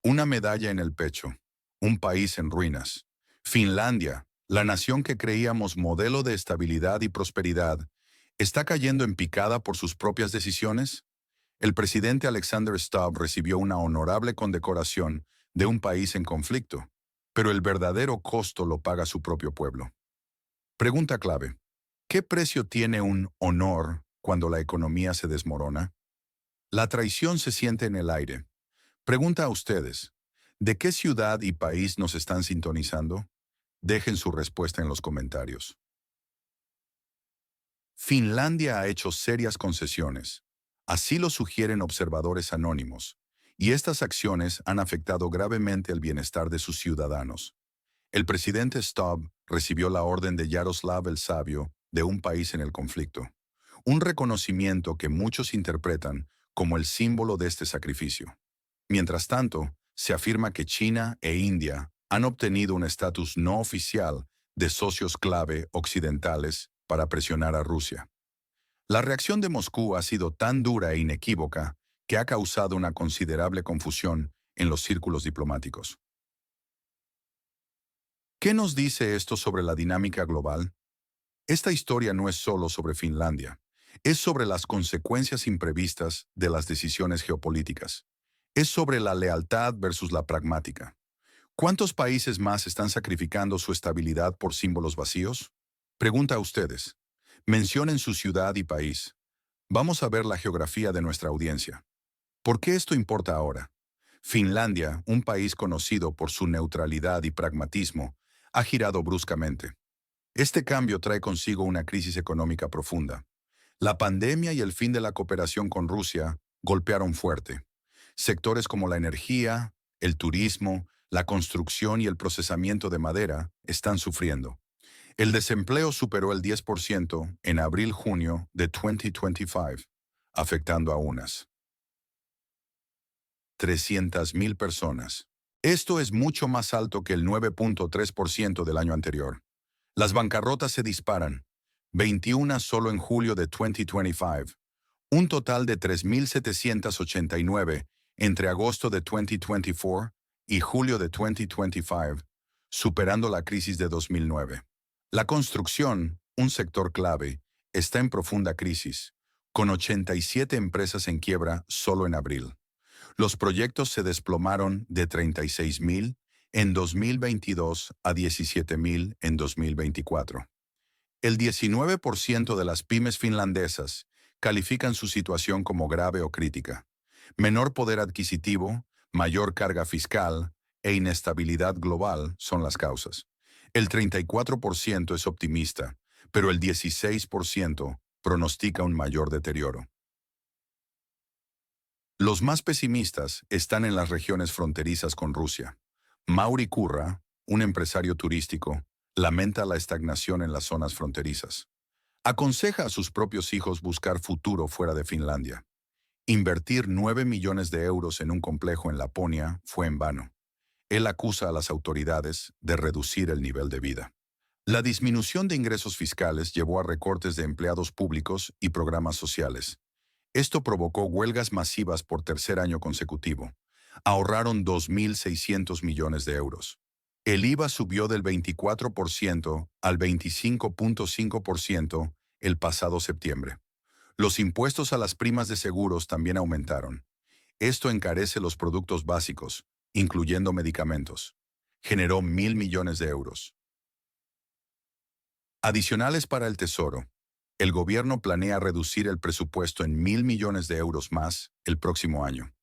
Una medalla en el pecho. Un país en ruinas. Finlandia, la nación que creíamos modelo de estabilidad y prosperidad, ¿está cayendo en picada por sus propias decisiones? El presidente Alexander Stubb recibió una honorable condecoración de un país en conflicto, pero el verdadero costo lo paga su propio pueblo. Pregunta clave. ¿Qué precio tiene un honor cuando la economía se desmorona? La traición se siente en el aire. Pregunta a ustedes, ¿de qué ciudad y país nos están sintonizando? Dejen su respuesta en los comentarios. Finlandia ha hecho serias concesiones. Así lo sugieren observadores anónimos, y estas acciones han afectado gravemente el bienestar de sus ciudadanos. El presidente Stubb recibió la orden de Yaroslav el Sabio de un país en el conflicto, un reconocimiento que muchos interpretan como el símbolo de este sacrificio. Mientras tanto, se afirma que China e India han obtenido un estatus no oficial de socios clave occidentales para presionar a Rusia. La reacción de Moscú ha sido tan dura e inequívoca que ha causado una considerable confusión en los círculos diplomáticos. ¿Qué nos dice esto sobre la dinámica global? Esta historia no es solo sobre Finlandia, es sobre las consecuencias imprevistas de las decisiones geopolíticas. Es sobre la lealtad versus la pragmática. ¿Cuántos países más están sacrificando su estabilidad por símbolos vacíos? Pregunta a ustedes. Mencionen su ciudad y país. Vamos a ver la geografía de nuestra audiencia. ¿Por qué esto importa ahora? Finlandia, un país conocido por su neutralidad y pragmatismo, ha girado bruscamente. Este cambio trae consigo una crisis económica profunda. La pandemia y el fin de la cooperación con Rusia golpearon fuerte. Sectores como la energía, el turismo, la construcción y el procesamiento de madera están sufriendo. El desempleo superó el 10% en abril-junio de 2025, afectando a unas 300,000 personas. Esto es mucho más alto que el 9.3% del año anterior. Las bancarrotas se disparan, 21 solo en julio de 2025, un total de 3.789 entre agosto de 2024 y julio de 2025, superando la crisis de 2009. La construcción, un sector clave, está en profunda crisis, con 87 empresas en quiebra solo en abril. Los proyectos se desplomaron de 36,000 en 2022 a 17,000 en 2024. El 19% de las pymes finlandesas califican su situación como grave o crítica. Menor poder adquisitivo, mayor carga fiscal e inestabilidad global son las causas. El 34% es optimista, pero el 16% pronostica un mayor deterioro. Los más pesimistas están en las regiones fronterizas con Rusia. Mauri Kurra, un empresario turístico, lamenta la estagnación en las zonas fronterizas. Aconseja a sus propios hijos buscar futuro fuera de Finlandia. Invertir 9 millones de euros en un complejo en Laponia fue en vano. Él acusa a las autoridades de reducir el nivel de vida. La disminución de ingresos fiscales llevó a recortes de empleados públicos y programas sociales. Esto provocó huelgas masivas por tercer año consecutivo. Ahorraron 2.600 millones de euros. El IVA subió del 24% al 25.5% el pasado septiembre. Los impuestos a las primas de seguros también aumentaron. Esto encarece los productos básicos, incluyendo medicamentos. Generó 1.000 millones de euros. Adicionales para el Tesoro. El gobierno planea reducir el presupuesto en 1.000 millones de euros más el próximo año.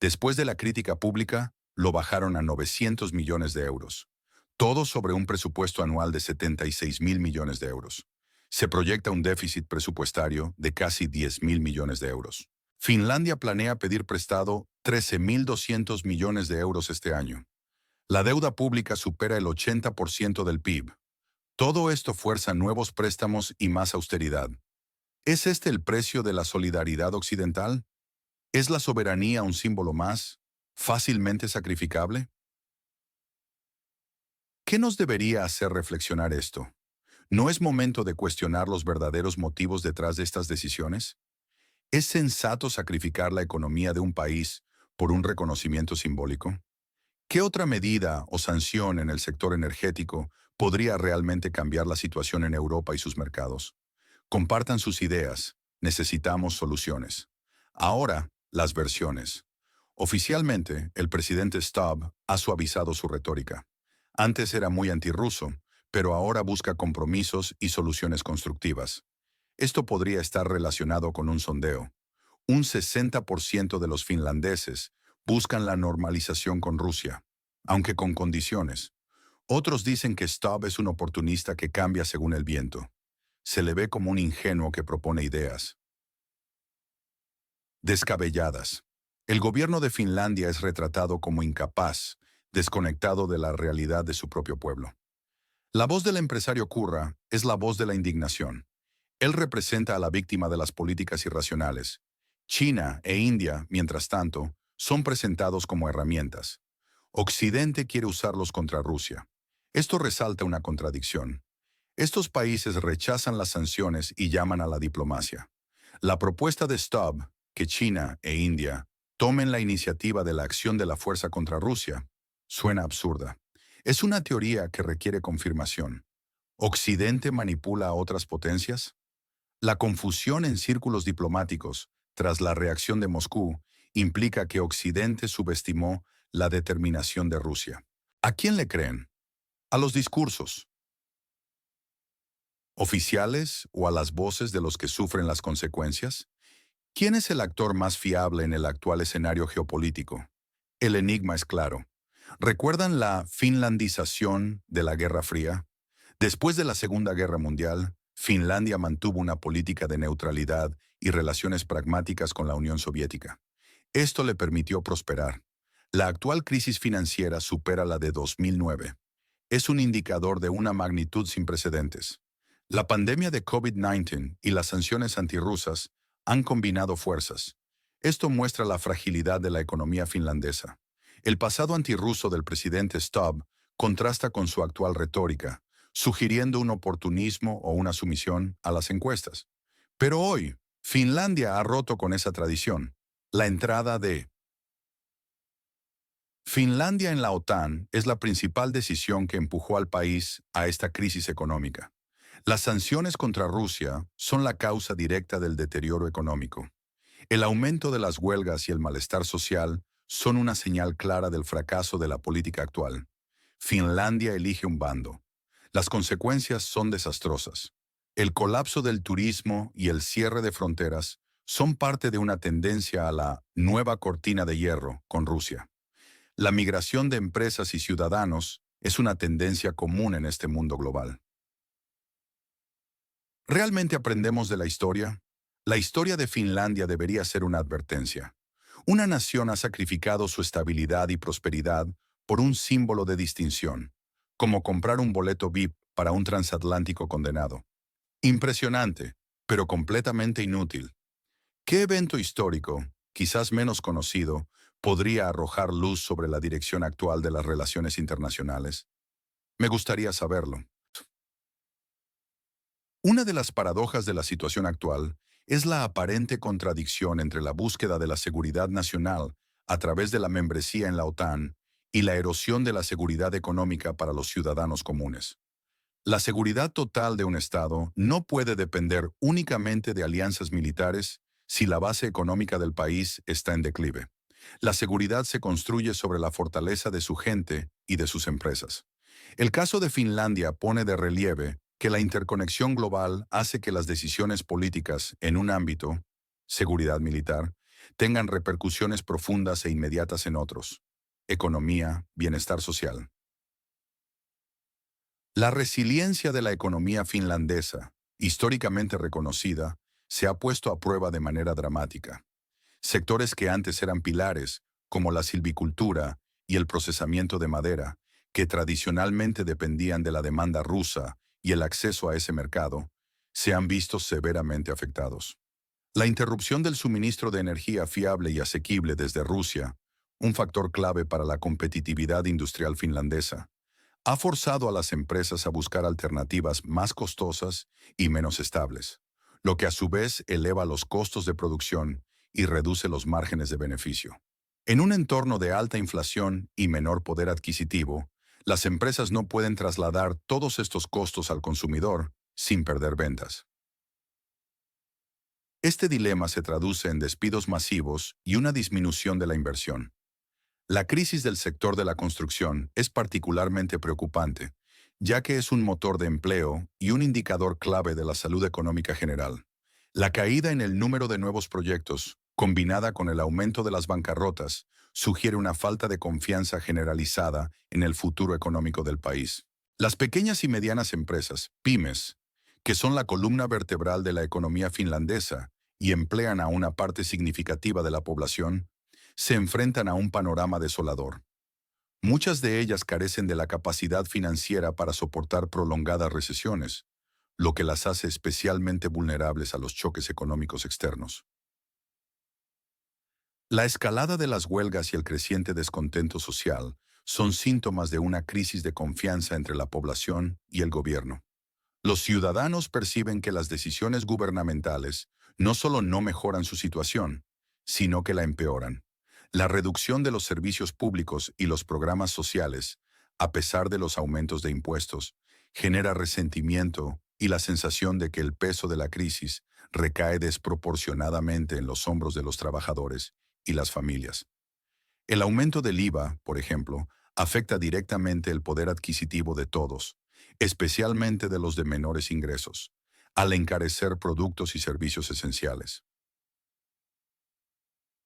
Después de la crítica pública, lo bajaron a 900 millones de euros. Todo sobre un presupuesto anual de 76,000 millones de euros. Se proyecta un déficit presupuestario de casi 10,000 millones de euros. Finlandia planea pedir prestado 13,200 millones de euros este año. La deuda pública supera el 80% del PIB. Todo esto fuerza nuevos préstamos y más austeridad. ¿Es este el precio de la solidaridad occidental? ¿Es la soberanía un símbolo más, fácilmente sacrificable? ¿Qué nos debería hacer reflexionar esto? ¿No es momento de cuestionar los verdaderos motivos detrás de estas decisiones? ¿Es sensato sacrificar la economía de un país por un reconocimiento simbólico? ¿Qué otra medida o sanción en el sector energético podría realmente cambiar la situación en Europa y sus mercados? Compartan sus ideas. Necesitamos soluciones. Ahora, las versiones. Oficialmente, el presidente Stubb ha suavizado su retórica. Antes era muy antirruso, pero ahora busca compromisos y soluciones constructivas. Esto podría estar relacionado con un sondeo. Un 60% de los finlandeses buscan la normalización con Rusia, aunque con condiciones. Otros dicen que Stubb es un oportunista que cambia según el viento. Se le ve como un ingenuo que propone ideas descabelladas. El gobierno de Finlandia es retratado como incapaz, desconectado de la realidad de su propio pueblo. La voz del empresario Kurra es la voz de la indignación. Él representa a la víctima de las políticas irracionales. China e India, mientras tanto, son presentados como herramientas. Occidente quiere usarlos contra Rusia. Esto resalta una contradicción. Estos países rechazan las sanciones y llaman a la diplomacia. La propuesta de Stubb, que China e India tomen la iniciativa de la acción de la fuerza contra Rusia, suena absurda. Es una teoría que requiere confirmación. ¿Occidente manipula a otras potencias? La confusión en círculos diplomáticos, tras la reacción de Moscú, implica que Occidente subestimó la determinación de Rusia. ¿A quién le creen? ¿A los discursos oficiales o a las voces de los que sufren las consecuencias? ¿Quién es el actor más fiable en el actual escenario geopolítico? El enigma es claro. ¿Recuerdan la finlandización de la Guerra Fría? Después de la Segunda Guerra Mundial, Finlandia mantuvo una política de neutralidad y relaciones pragmáticas con la Unión Soviética. Esto le permitió prosperar. La actual crisis financiera supera la de 2009. Es un indicador de una magnitud sin precedentes. La pandemia de COVID-19 y las sanciones antirrusas han combinado fuerzas. Esto muestra la fragilidad de la economía finlandesa. El pasado antirruso del presidente Stubb contrasta con su actual retórica, sugiriendo un oportunismo o una sumisión a las encuestas. Pero hoy, Finlandia ha roto con esa tradición. La entrada de Finlandia en la OTAN es la principal decisión que empujó al país a esta crisis económica. Las sanciones contra Rusia son la causa directa del deterioro económico. El aumento de las huelgas y el malestar social son una señal clara del fracaso de la política actual. Finlandia elige un bando. Las consecuencias son desastrosas. El colapso del turismo y el cierre de fronteras son parte de una tendencia a la nueva cortina de hierro con Rusia. La migración de empresas y ciudadanos es una tendencia común en este mundo global. ¿Realmente aprendemos de la historia? La historia de Finlandia debería ser una advertencia. Una nación ha sacrificado su estabilidad y prosperidad por un símbolo de distinción, como comprar un boleto VIP para un transatlántico condenado. Impresionante, pero completamente inútil. ¿Qué evento histórico, quizás menos conocido, podría arrojar luz sobre la dirección actual de las relaciones internacionales? Me gustaría saberlo. Una de las paradojas de la situación actual es la aparente contradicción entre la búsqueda de la seguridad nacional a través de la membresía en la OTAN y la erosión de la seguridad económica para los ciudadanos comunes. La seguridad total de un Estado no puede depender únicamente de alianzas militares si la base económica del país está en declive. La seguridad se construye sobre la fortaleza de su gente y de sus empresas. El caso de Finlandia pone de relieve que la interconexión global hace que las decisiones políticas en un ámbito, seguridad militar, tengan repercusiones profundas e inmediatas en otros, economía, bienestar social. La resiliencia de la economía finlandesa, históricamente reconocida, se ha puesto a prueba de manera dramática. Sectores que antes eran pilares, como la silvicultura y el procesamiento de madera, que tradicionalmente dependían de la demanda rusa y el acceso a ese mercado, se han visto severamente afectados. La interrupción del suministro de energía fiable y asequible desde Rusia, un factor clave para la competitividad industrial finlandesa, ha forzado a las empresas a buscar alternativas más costosas y menos estables, lo que a su vez eleva los costos de producción y reduce los márgenes de beneficio. En un entorno de alta inflación y menor poder adquisitivo, las empresas no pueden trasladar todos estos costos al consumidor sin perder ventas. Este dilema se traduce en despidos masivos y una disminución de la inversión. La crisis del sector de la construcción es particularmente preocupante, ya que es un motor de empleo y un indicador clave de la salud económica general. La caída en el número de nuevos proyectos, combinada con el aumento de las bancarrotas, sugiere una falta de confianza generalizada en el futuro económico del país. Las pequeñas y medianas empresas, pymes, que son la columna vertebral de la economía finlandesa y emplean a una parte significativa de la población, se enfrentan a un panorama desolador. Muchas de ellas carecen de la capacidad financiera para soportar prolongadas recesiones, lo que las hace especialmente vulnerables a los choques económicos externos. La escalada de las huelgas y el creciente descontento social son síntomas de una crisis de confianza entre la población y el gobierno. Los ciudadanos perciben que las decisiones gubernamentales no solo no mejoran su situación, sino que la empeoran. La reducción de los servicios públicos y los programas sociales, a pesar de los aumentos de impuestos, genera resentimiento y la sensación de que el peso de la crisis recae desproporcionadamente en los hombros de los trabajadores y las familias. El aumento del IVA, por ejemplo, afecta directamente el poder adquisitivo de todos, especialmente de los de menores ingresos, al encarecer productos y servicios esenciales.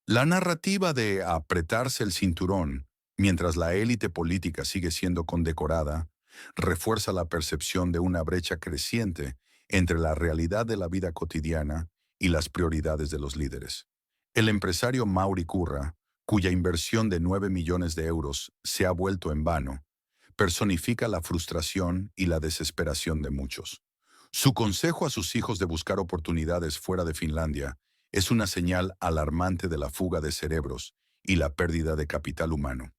La narrativa de apretarse el cinturón, mientras la élite política sigue siendo condecorada, refuerza la percepción de una brecha creciente entre la realidad de la vida cotidiana y las prioridades de los líderes. El empresario Mauri Curra, cuya inversión de 9 millones de euros se ha vuelto en vano, personifica la frustración y la desesperación de muchos. Su consejo a sus hijos de buscar oportunidades fuera de Finlandia es una señal alarmante de la fuga de cerebros y la pérdida de capital humano.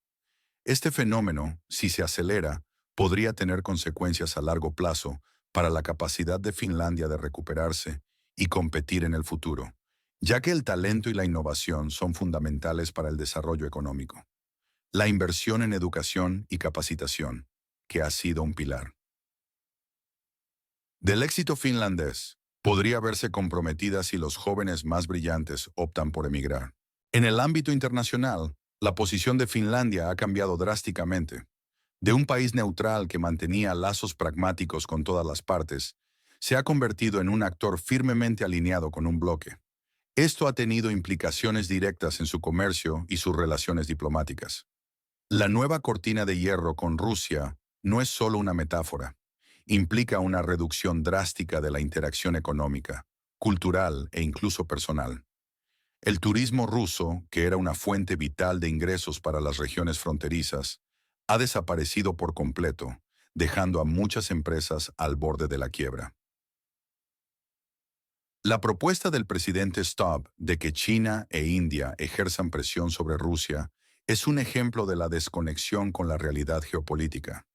Este fenómeno, si se acelera, podría tener consecuencias a largo plazo para la capacidad de Finlandia de recuperarse y competir en el futuro, ya que el talento y la innovación son fundamentales para el desarrollo económico. La inversión en educación y capacitación, que ha sido un pilar del éxito finlandés, podría verse comprometida si los jóvenes más brillantes optan por emigrar. En el ámbito internacional, la posición de Finlandia ha cambiado drásticamente. De un país neutral que mantenía lazos pragmáticos con todas las partes, se ha convertido en un actor firmemente alineado con un bloque. Esto ha tenido implicaciones directas en su comercio y sus relaciones diplomáticas. La nueva cortina de hierro con Rusia no es solo una metáfora. Implica una reducción drástica de la interacción económica, cultural e incluso personal. El turismo ruso, que era una fuente vital de ingresos para las regiones fronterizas, ha desaparecido por completo, dejando a muchas empresas al borde de la quiebra. La propuesta del presidente Stubb de que China e India ejerzan presión sobre Rusia es un ejemplo de la desconexión con la realidad geopolítica.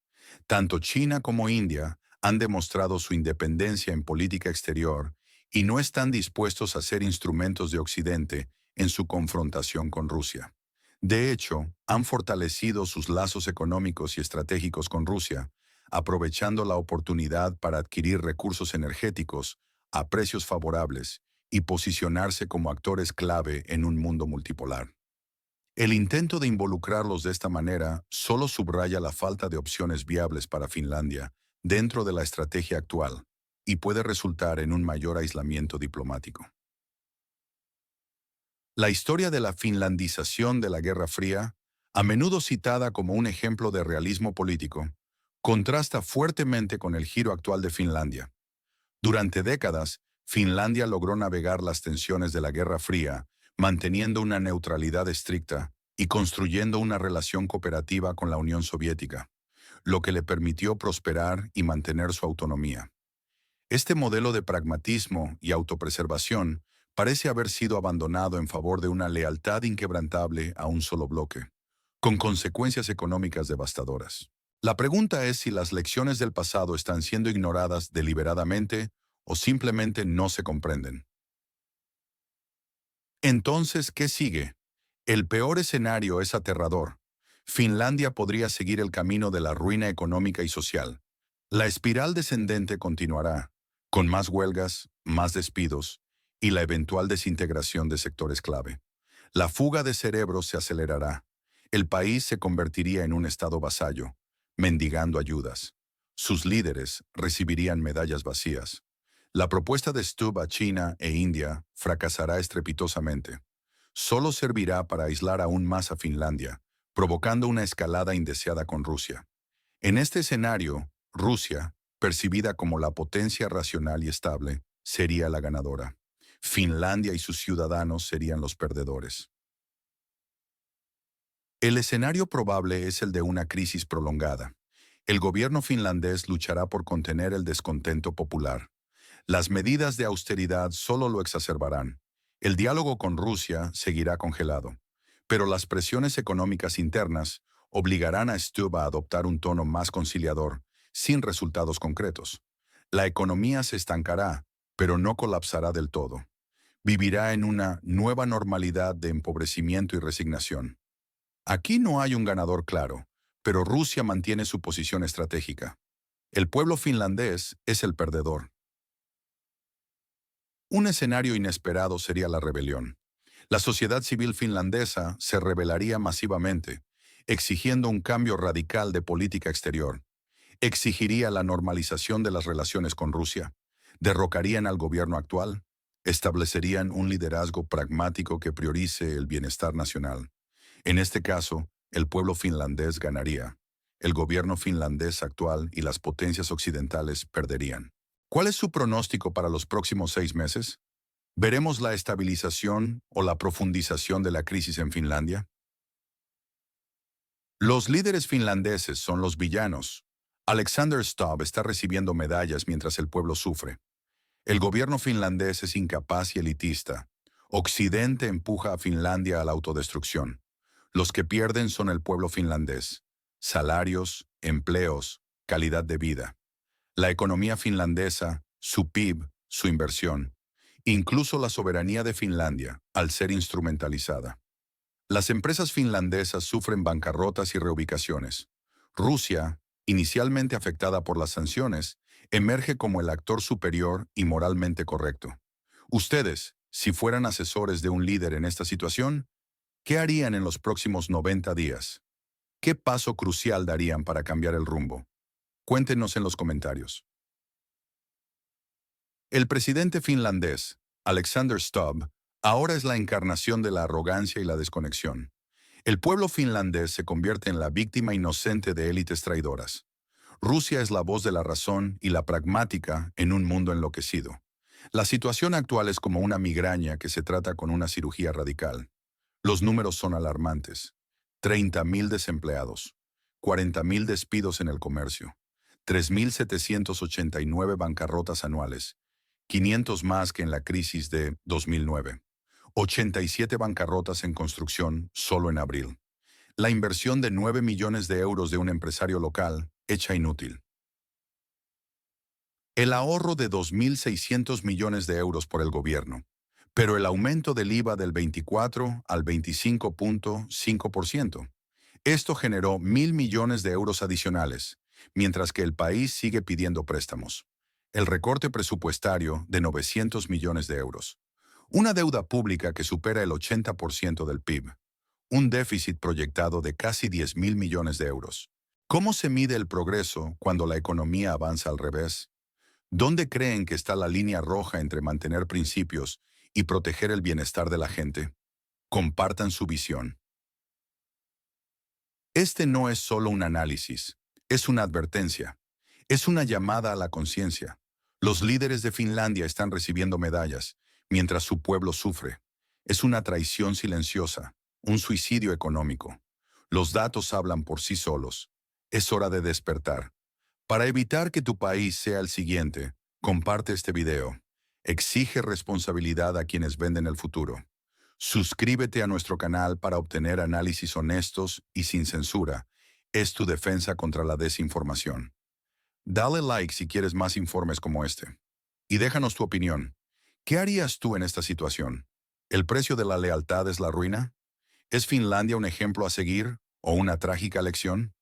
Tanto China como India han demostrado su independencia en política exterior y no están dispuestos a ser instrumentos de Occidente en su confrontación con Rusia. De hecho, han fortalecido sus lazos económicos y estratégicos con Rusia, aprovechando la oportunidad para adquirir recursos energéticos a precios favorables y posicionarse como actores clave en un mundo multipolar. El intento de involucrarlos de esta manera solo subraya la falta de opciones viables para Finlandia dentro de la estrategia actual y puede resultar en un mayor aislamiento diplomático. La historia de la finlandización de la Guerra Fría, a menudo citada como un ejemplo de realismo político, contrasta fuertemente con el giro actual de Finlandia. Durante décadas, Finlandia logró navegar las tensiones de la Guerra Fría, manteniendo una neutralidad estricta y construyendo una relación cooperativa con la Unión Soviética, lo que le permitió prosperar y mantener su autonomía. Este modelo de pragmatismo y autopreservación parece haber sido abandonado en favor de una lealtad inquebrantable a un solo bloque, con consecuencias económicas devastadoras. La pregunta es si las lecciones del pasado están siendo ignoradas deliberadamente o simplemente no se comprenden. Entonces, ¿qué sigue? El peor escenario es aterrador. Finlandia podría seguir el camino de la ruina económica y social. La espiral descendente continuará, con más huelgas, más despidos y la eventual desintegración de sectores clave. La fuga de cerebros se acelerará. El país se convertiría en un estado vasallo, mendigando ayudas. Sus líderes recibirían medallas vacías. La propuesta de Stubb a China e India fracasará estrepitosamente. Solo servirá para aislar aún más a Finlandia, provocando una escalada indeseada con Rusia. En este escenario, Rusia, percibida como la potencia racional y estable, sería la ganadora. Finlandia y sus ciudadanos serían los perdedores. El escenario probable es el de una crisis prolongada. El gobierno finlandés luchará por contener el descontento popular. Las medidas de austeridad solo lo exacerbarán. El diálogo con Rusia seguirá congelado, pero las presiones económicas internas obligarán a Stubb a adoptar un tono más conciliador, sin resultados concretos. La economía se estancará, pero no colapsará del todo. Vivirá en una nueva normalidad de empobrecimiento y resignación. Aquí no hay un ganador claro, pero Rusia mantiene su posición estratégica. El pueblo finlandés es el perdedor. Un escenario inesperado sería la rebelión. La sociedad civil finlandesa se rebelaría masivamente, exigiendo un cambio radical de política exterior. Exigiría la normalización de las relaciones con Rusia, derrocarían al gobierno actual, establecerían un liderazgo pragmático que priorice el bienestar nacional. En este caso, el pueblo finlandés ganaría. El gobierno finlandés actual y las potencias occidentales perderían. ¿Cuál es su pronóstico para los próximos 6 meses? ¿Veremos la estabilización o la profundización de la crisis en Finlandia? Los líderes finlandeses son los villanos. Alexander Stubb está recibiendo medallas mientras el pueblo sufre. El gobierno finlandés es incapaz y elitista. Occidente empuja a Finlandia a la autodestrucción. Los que pierden son el pueblo finlandés. Salarios, empleos, calidad de vida. La economía finlandesa, su PIB, su inversión. Incluso la soberanía de Finlandia, al ser instrumentalizada. Las empresas finlandesas sufren bancarrotas y reubicaciones. Rusia, inicialmente afectada por las sanciones, emerge como el actor superior y moralmente correcto. Ustedes, si fueran asesores de un líder en esta situación, ¿qué harían en los próximos 90 días? ¿Qué paso crucial darían para cambiar el rumbo? Cuéntenos en los comentarios. El presidente finlandés, Alexander Stubb, ahora es la encarnación de la arrogancia y la desconexión. El pueblo finlandés se convierte en la víctima inocente de élites traidoras. Rusia es la voz de la razón y la pragmática en un mundo enloquecido. La situación actual es como una migraña que se trata con una cirugía radical. Los números son alarmantes. 30.000 desempleados, 40.000 despidos en el comercio, 3.789 bancarrotas anuales, 500 más que en la crisis de 2009. 87 bancarrotas en construcción solo en abril. La inversión de 9 millones de euros de un empresario local hecha inútil. El ahorro de 2.600 millones de euros por el gobierno, pero el aumento del IVA del 24 al 25.5%. Esto generó 1.000 millones de euros adicionales, mientras que el país sigue pidiendo préstamos. El recorte presupuestario de 900 millones de euros. Una deuda pública que supera el 80% del PIB. Un déficit proyectado de casi 10.000 millones de euros. ¿Cómo se mide el progreso cuando la economía avanza al revés? ¿Dónde creen que está la línea roja entre mantener principios y proteger el bienestar de la gente? Compartan su visión. Este no es solo un análisis, es una advertencia. Es una llamada a la conciencia. Los líderes de Finlandia están recibiendo medallas, mientras su pueblo sufre. Es una traición silenciosa, un suicidio económico. Los datos hablan por sí solos. Es hora de despertar. Para evitar que tu país sea el siguiente, comparte este video. Exige responsabilidad a quienes venden el futuro. Suscríbete a nuestro canal para obtener análisis honestos y sin censura. Es tu defensa contra la desinformación. Dale like si quieres más informes como este. Y déjanos tu opinión. ¿Qué harías tú en esta situación? ¿El precio de la lealtad es la ruina? ¿Es Finlandia un ejemplo a seguir o una trágica lección?